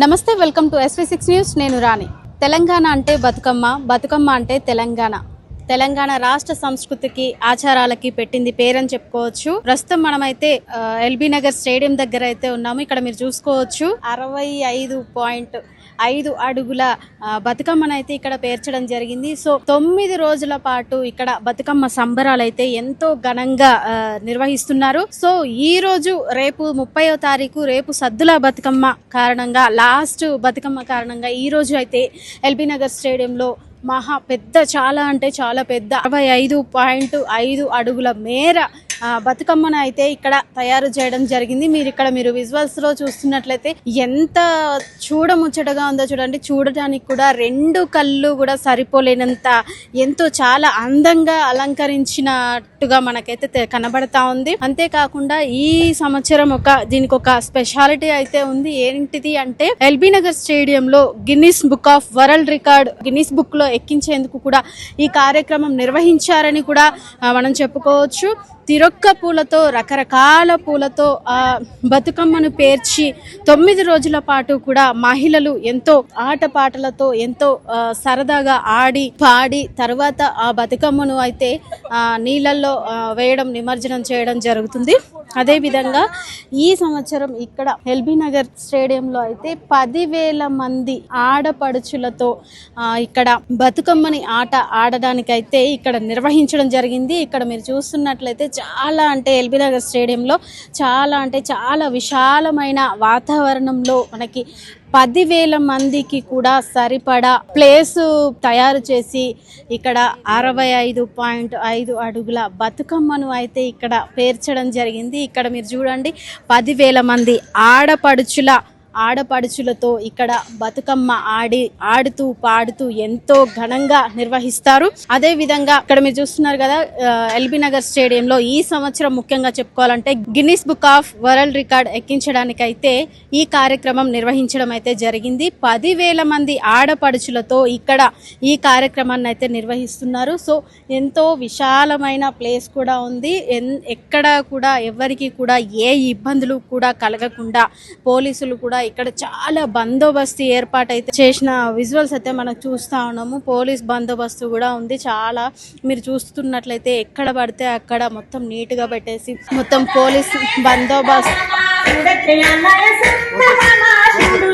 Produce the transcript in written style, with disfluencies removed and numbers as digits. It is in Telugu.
నమస్తే, వెల్కమ్ టు SV6 న్యూస్. నేను రాణి. తెలంగాణ అంటే బతుకమ్మ, బతుకమ్మ అంటే తెలంగాణ. తెలంగాణ రాష్ట్ర సంస్కృతికి ఆచారాలకి పెట్టింది పేరని చెప్పుకోవచ్చు. ప్రస్తుతం మనమైతే ఎల్బీ నగర్ స్టేడియం దగ్గర అయితే ఉన్నాము. ఇక్కడ మీరు చూసుకోవచ్చు 65.5 అడుగుల బతుకమ్మను అయితే ఇక్కడ పేర్చడం జరిగింది. సో 9 రోజుల పాటు ఇక్కడ బతుకమ్మ సంబరాలు అయితే ఎంతో ఘనంగా నిర్వహిస్తున్నారు. సో ఈ రోజు రేపు 30వ తారీఖు రేపు సద్దుల బతుకమ్మ కారణంగా, లాస్ట్ బతుకమ్మ కారణంగా ఈ రోజు అయితే ఎల్బీ నగర్ స్టేడియంలో మహా పెద్ద, చాలా అంటే చాలా పెద్ద 65.5 అడుగుల మేర బతుకమ్మను అయితే ఇక్కడ తయారు చేయడం జరిగింది. మీరు విజువల్స్ లో చూస్తున్నట్లయితే ఎంత చూడముచ్చటగా ఉందో చూడండి. చూడటానికి కూడా 2 కళ్ళు కూడా సరిపోలేనంత ఎంతో చాలా అందంగా అలంకరించినట్టుగా మనకైతే కనబడతా ఉంది. అంతేకాకుండా ఈ సంవత్సరం దీనికి ఒక స్పెషాలిటీ అయితే ఉంది. ఏంటిది అంటే ఎల్బీ నగర్ స్టేడియం లో Guinness book of world record, Guinness book లో ఎక్కించేందుకు కూడా ఈ కార్యక్రమం నిర్వహించారని కూడా మనం చెప్పుకోవచ్చు. తిరొక్క పూలతో, రకరకాల పూలతో బతుకమ్మను పేర్చి 9 రోజుల పాటు కూడా మహిళలు ఎంతో ఆటపాటలతో ఎంతో సరదాగా ఆడి పాడి తర్వాత ఆ బతుకమ్మను అయితే నీళ్ళల్లో వేయడం, నిమజ్జనం చేయడం జరుగుతుంది. అదేవిధంగా ఈ సంవత్సరం ఇక్కడ ఎల్బీ నగర్ స్టేడియంలో అయితే 10,000 మంది ఆడపడుచులతో ఇక్కడ బతుకమ్మని ఆట ఆడడానికైతే ఇక్కడ నిర్వహించడం జరిగింది. ఇక్కడ మీరు చూస్తున్నట్లయితే చాలా అంటే ఎల్బీ నగర్ స్టేడియంలో చాలా విశాలమైన వాతావరణంలో మనకి 10,000 మందికి కూడా సరిపడా ప్లేసు తయారు చేసి ఇక్కడ 65.5 అడుగుల బతుకమ్మను అయితే ఇక్కడ పేర్చడం జరిగింది. ఇక్కడ మీరు చూడండి 10,000 మంది ఆడపడుచులతో ఇక్కడ బతుకమ్మ ఆడుతూ పాడుతూ ఎంతో ఘనంగా నిర్వహిస్తారు. అదే విధంగా ఇక్కడ మీరు చూస్తున్నారు కదా, ఎల్బీ నగర్ స్టేడియంలో ఈ సంవత్సరం ముఖ్యంగా చెప్పుకోవాలంటే Guinness book of world record ఎక్కించడానికైతే ఈ కార్యక్రమం నిర్వహించడం అయితే జరిగింది. 10,000 మంది ఆడపడుచులతో ఇక్కడ ఈ కార్యక్రమాన్ని అయితే నిర్వహిస్తున్నారు. సో ఎంతో విశాలమైన ప్లేస్ కూడా ఉంది. ఎక్కడ కూడా ఎవరికి కూడా ఏ ఇబ్బందులు కూడా కలగకుండా పోలీసులు కూడా ఇక్కడ చాలా బందోబస్తు ఏర్పాటు అయితే చేసిన విజువల్స్ అయితే మనం చూస్తా ఉన్నాము. పోలీస్ బందోబస్తు కూడా ఉంది. చాలా మీరు చూస్తున్నట్లయితే ఎక్కడ పడితే అక్కడ మొత్తం నీట్ గా పెట్టేసి మొత్తం పోలీస్ బందోబస్తు